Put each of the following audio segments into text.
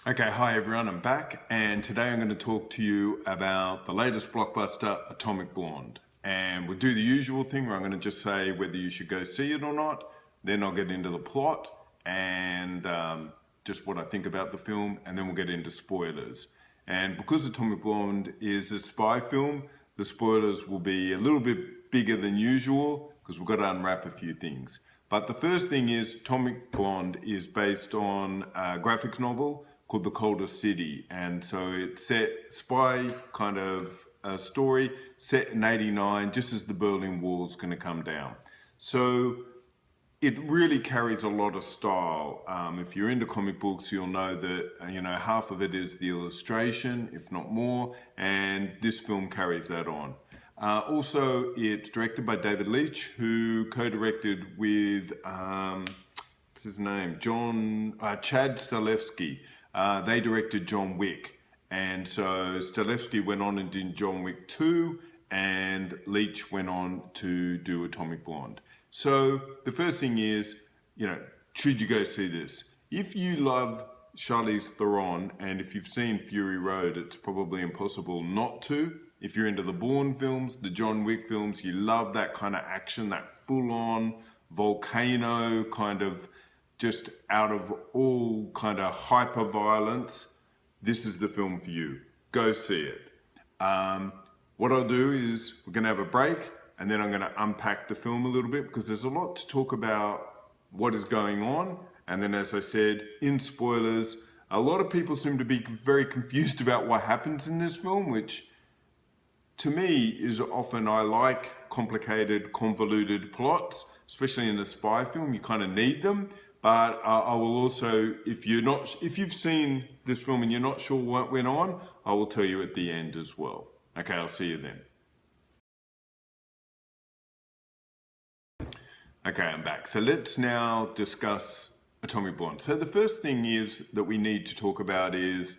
Okay, hi everyone, I'm back, and today I'm going to talk to you about the latest blockbuster, Atomic Blonde. And we'll do the usual thing where I'm going to just say whether you should go see it or not, then I'll get into the plot and just what I think about the film, and then we'll get into spoilers. And because Atomic Blonde is a spy film, the spoilers will be a little bit bigger than usual because we've got to unwrap a few things. But the first thing is Atomic Blonde is based on a graphic novel called The Coldest City. And so it's set spy kind of a story set in '89, just as the Berlin Wall's going to come down. So it really carries a lot of style. If you're into comic books, you'll know that half of it is the illustration, if not more, and this film carries that on. Also, it's directed by David Leitch, who co-directed with what's his name, Chad Stahelski. They directed John Wick, and so Stahelski went on and did John Wick 2, and Leitch went on to do Atomic Blonde. So the first thing is, should you go see this? If you love Charlize Theron, and if you've seen Fury Road, it's probably impossible not to. If you're into the Bourne films, the John Wick films, you love that kind of action, that full-on volcano kind of just out of all kind of hyper violence, this is the film for you. Go see it. What I'll do is we're going to have a break, and then I'm going to unpack the film a little bit because there's a lot to talk about what is going on. And then, as I said, in spoilers, a lot of people seem to be very confused about what happens in this film, which to me is often, I like complicated, convoluted plots, especially in a spy film, you kind of need them. But I will also, if you've seen this film and you're not sure what went on, I will tell you at the end as well. Okay, I'll see you then. Okay, I'm back. So let's now discuss Atomic Blonde. So the first thing is that we need to talk about is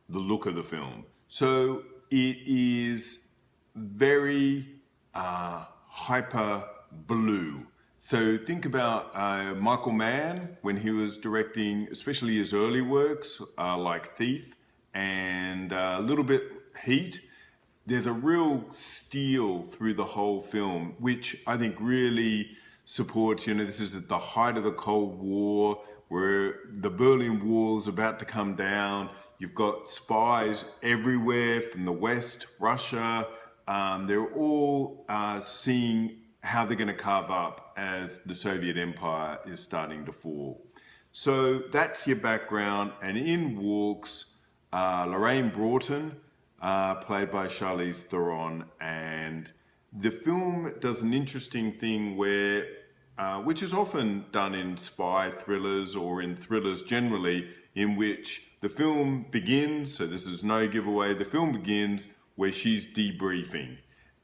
the look of the film. So it is very hyper blue. So think about Michael Mann when he was directing, especially his early works like Thief and a little bit Heat. There's a real steel through the whole film, which I think really supports, this is at the height of the Cold War, where the Berlin Wall is about to come down. You've got spies everywhere from the West, Russia. They're all seeing how they're going to carve up as the Soviet Empire is starting to fall. So that's your background, and in walks Lorraine Broughton, played by Charlize Theron, and the film does an interesting thing where, which is often done in spy thrillers or in thrillers generally, in which the film begins, so this is no giveaway, the film begins where she's debriefing.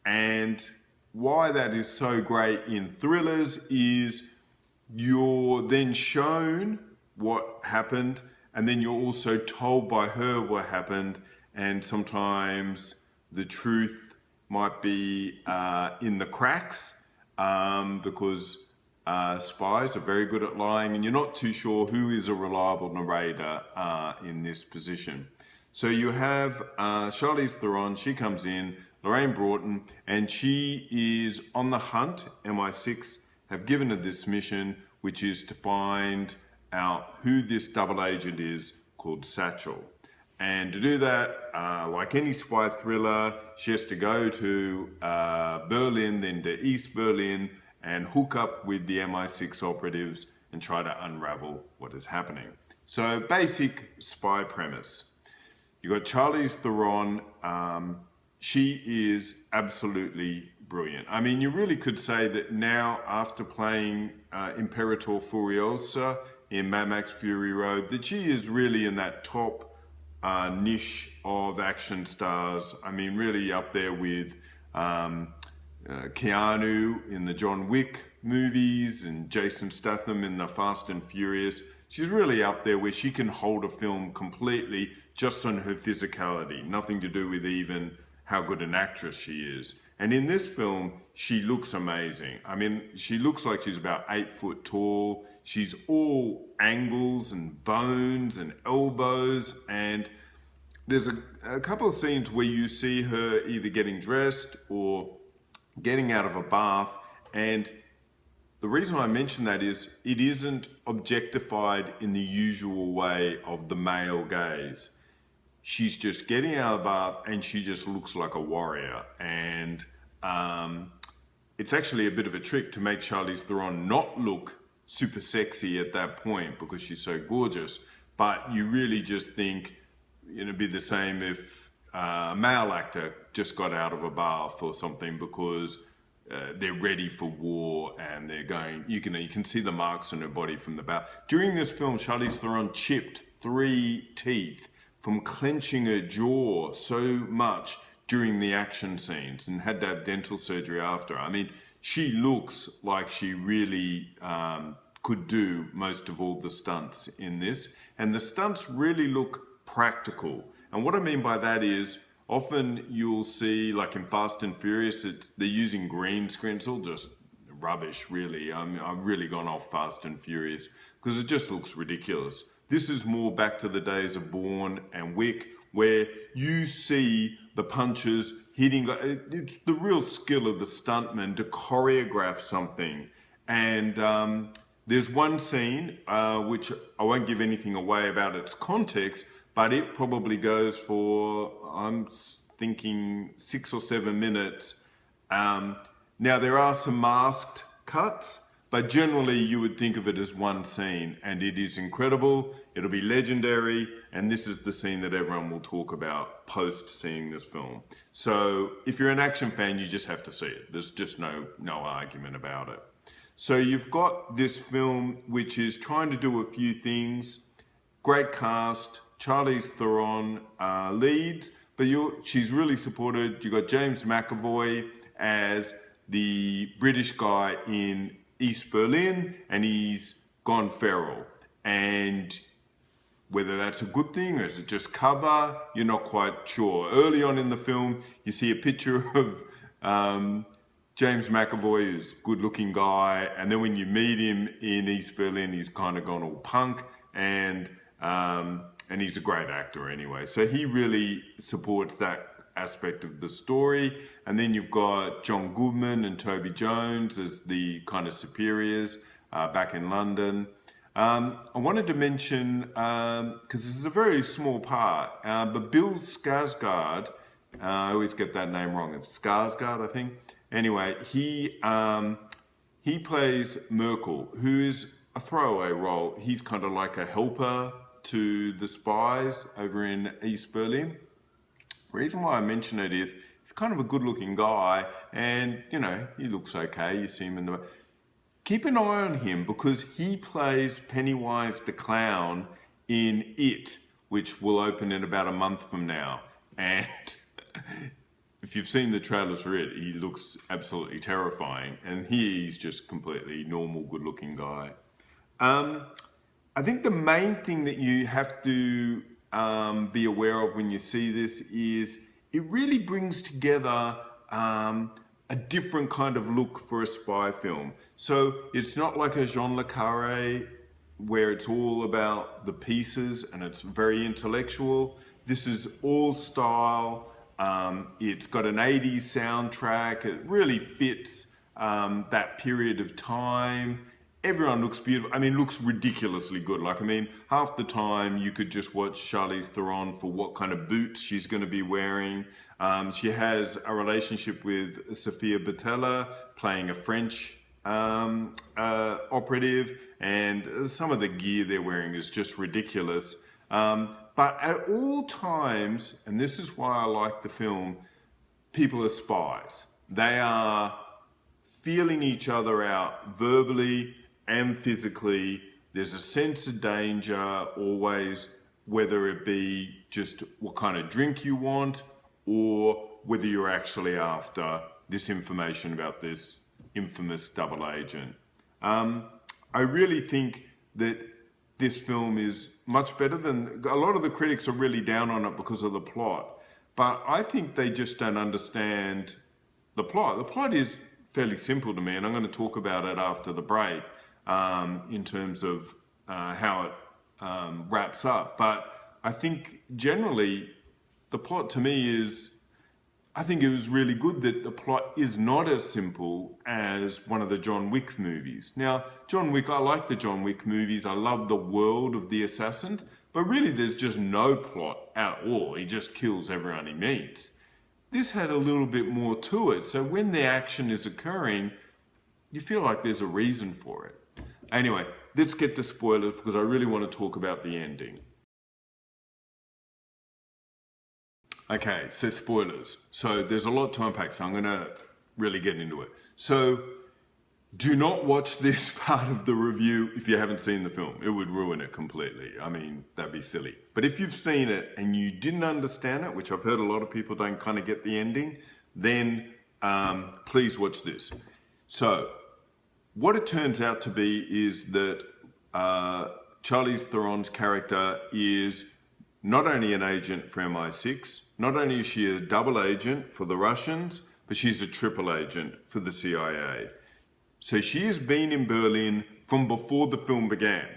And why that is so great in thrillers is you're then shown what happened, and then you're also told by her what happened, and sometimes the truth might be in the cracks because spies are very good at lying, and you're not too sure who is a reliable narrator in this position. So you have Charlize Theron, she comes in, Lorraine Broughton, and she is on the hunt. MI6 have given her this mission, which is to find out who this double agent is called Satchel. And to do that, like any spy thriller, she has to go to Berlin, then to East Berlin, and hook up with the MI6 operatives and try to unravel what is happening. So basic spy premise. You've got Charlize Theron. She is absolutely brilliant. I mean, you really could say that now, after playing Imperator Furiosa in Mad Max Fury Road, that she is really in that top niche of action stars. I mean, really up there with Keanu in the John Wick movies and Jason Statham in the Fast and Furious. She's really up there where she can hold a film completely just on her physicality, nothing to do with even how good an actress she is. And in this film, she looks amazing. I mean, she looks like she's about 8 foot tall. She's all angles and bones and elbows. And there's a couple of scenes where you see her either getting dressed or getting out of a bath. And the reason I mention that is it isn't objectified in the usual way of the male gaze. She's just getting out of the bath and she just looks like a warrior. And it's actually a bit of a trick to make Charlize Theron not look super sexy at that point because she's so gorgeous. But you really just think, it'd be the same if a male actor just got out of a bath or something because they're ready for war and they're going, you can see the marks on her body from the bath. During this film, Charlize Theron chipped 3 teeth from clenching her jaw so much during the action scenes and had to have dental surgery after. I mean, she looks like she really could do most of all the stunts in this. And the stunts really look practical. And what I mean by that is often you'll see, like in Fast and Furious, they're using green screen. It's all just rubbish, really. I've really gone off Fast and Furious because it just looks ridiculous. This is more back to the days of Bourne and Wick, where you see the punches hitting. It's the real skill of the stuntman to choreograph something. And there's one scene, which I won't give anything away about its context, but it probably goes for, I'm thinking, 6 or 7 minutes. Now, there are some masked cuts, but generally you would think of it as one scene, and it is incredible. It'll be legendary, and this is the scene that everyone will talk about post seeing this film. So if you're an action fan, you just have to see it. There's just no argument about it. So you've got this film which is trying to do a few things. Great cast, Charlize Theron leads, but she's really supported. You've got James McAvoy as the British guy in East Berlin, and he's gone feral. And whether that's a good thing or is it just cover, you're not quite sure. Early on in the film, you see a picture of James McAvoy, who's a good-looking guy, and then when you meet him in East Berlin, he's kind of gone all punk, and he's a great actor anyway. So he really supports that aspect of the story. And then you've got John Goodman and Toby Jones as the kind of superiors back in London. I wanted to mention, because this is a very small part, but Bill Skarsgård, I always get that name wrong, it's Skarsgård, I think. Anyway, he plays Merkel, who is a throwaway role. He's kind of like a helper to the spies over in East Berlin. The reason why I mention it is he's kind of a good-looking guy, and he looks okay. You see him in the. Keep an eye on him because he plays Pennywise the Clown in It, which will open in about a month from now. And if you've seen the trailers for It, he looks absolutely terrifying, and he's just completely normal, good-looking guy. I think the main thing that you have to be aware of when you see this is it really brings together a different kind of look for a spy film. So it's not like a Jean le Carré where it's all about the pieces and it's very intellectual. This is all style. It's got an 80s soundtrack. It really fits that period of time. Everyone looks beautiful. I mean, looks ridiculously good. Half the time you could just watch Charlize Theron for what kind of boots she's going to be wearing. She has a relationship with Sofia Boutella, playing a French operative, and some of the gear they're wearing is just ridiculous. But at all times, and this is why I like the film, people are spies. They are feeling each other out verbally and physically. There's a sense of danger always, whether it be just what kind of drink you want or whether you're actually after this information about this infamous double agent. I really think that this film is much better than, a lot of the critics are really down on it because of the plot. but I think they just don't understand the plot. The plot is fairly simple to me, and I'm going to talk about it after the break in terms of how it wraps up. But I think generally the plot to me is, I think it was really good that the plot is not as simple as one of the John Wick movies. Now, John Wick, I like the John Wick movies. I love the world of the assassins, but really there's just no plot at all. He just kills everyone he meets. This had a little bit more to it. So when the action is occurring, you feel like there's a reason for it. Anyway, let's get to spoilers because I really want to talk about the ending. Okay, so spoilers. So there's a lot to unpack, so I'm going to really get into it. So do not watch this part of the review if you haven't seen the film. It would ruin it completely. I mean, that'd be silly. But if you've seen it and you didn't understand it, which I've heard a lot of people don't kind of get the ending, then please watch this. So what it turns out to be is that Charlize Theron's character is not only an agent for MI6, not only is she a double agent for the Russians, but she's a triple agent for the CIA. So she has been in Berlin from before the film began.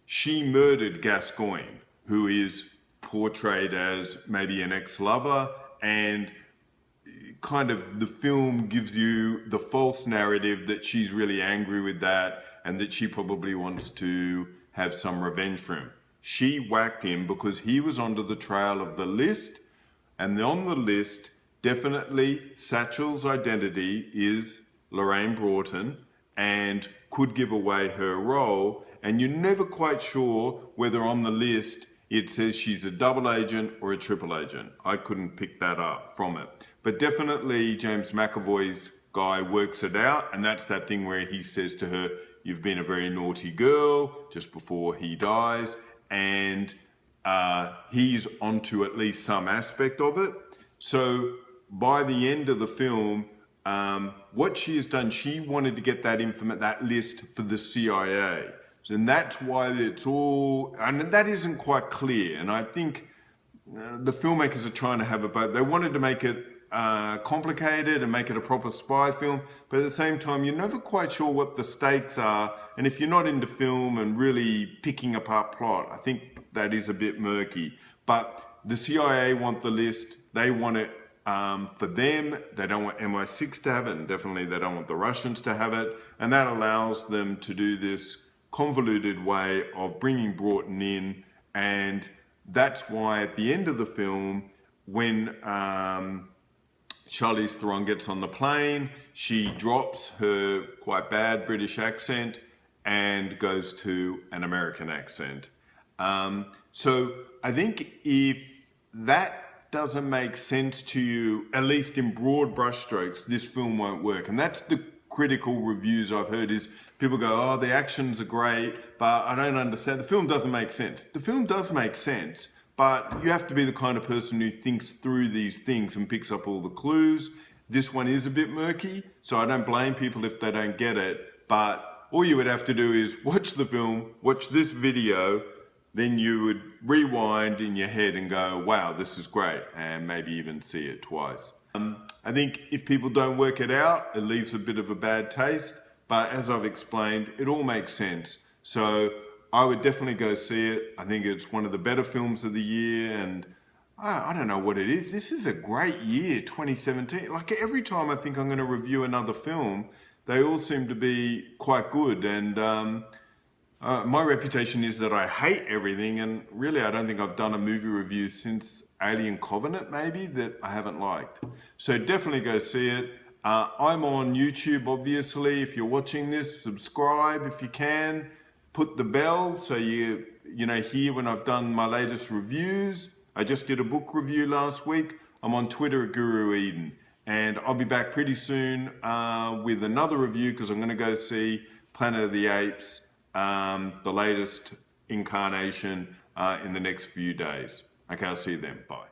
She murdered Gascoigne, who is portrayed as maybe an ex-lover, and kind of the film gives you the false narrative that she's really angry with that and that she probably wants to have some revenge for him. She whacked him because he was under the trail of the list, and on the list, definitely Satchel's identity is Lorraine Broughton and could give away her role, and you're never quite sure whether on the list it says she's a double agent or a triple agent. I couldn't pick that up from it. But definitely James McAvoy's guy works it out, and that's that thing where he says to her, "You've been a very naughty girl," just before he dies, and he's onto at least some aspect of it. So by the end of the film, what she has done, she wanted to get that information, that list for the CIA. And that's why it's all, and that isn't quite clear. And I think the filmmakers are trying to have it both. They wanted to make it complicated and make it a proper spy film, but at the same time, you're never quite sure what the stakes are. And if you're not into film and really picking apart plot, I think that is a bit murky. But the CIA want the list. They want it for them. They don't want MI6 to have it, and definitely they don't want the Russians to have it. And that allows them to do this convoluted way of bringing Broughton in. And that's why at the end of the film, when Charlize Theron gets on the plane, she drops her quite bad British accent and goes to an American accent. So I think if that doesn't make sense to you, at least in broad brushstrokes, this film won't work. And that's the critical reviews I've heard, is people go, "Oh, the actions are great, but I don't understand. The film doesn't make sense." The film does make sense, but you have to be the kind of person who thinks through these things and picks up all the clues. This one is a bit murky, so I don't blame people if they don't get it, but all you would have to do is watch the film, watch this video, then you would rewind in your head and go, "Wow, this is great," and maybe even see it twice. I think if people don't work it out, it leaves a bit of a bad taste, but as I've explained, it all makes sense. So I would definitely go see it. I think it's one of the better films of the year, and I don't know what it is. This is a great year, 2017. Like every time I think I'm going to review another film, they all seem to be quite good, and my reputation is that I hate everything, and really I don't think I've done a movie review since Alien Covenant maybe that I haven't liked. So definitely go see it. I'm on YouTube, obviously. If you're watching this, subscribe if you can. Put the bell so you hear when I've done my latest reviews. I just did a book review last week. I'm on Twitter at Guru Eden, and I'll be back pretty soon with another review because I'm going to go see Planet of the Apes, the latest incarnation, in the next few days. Okay, I'll see you then. Bye.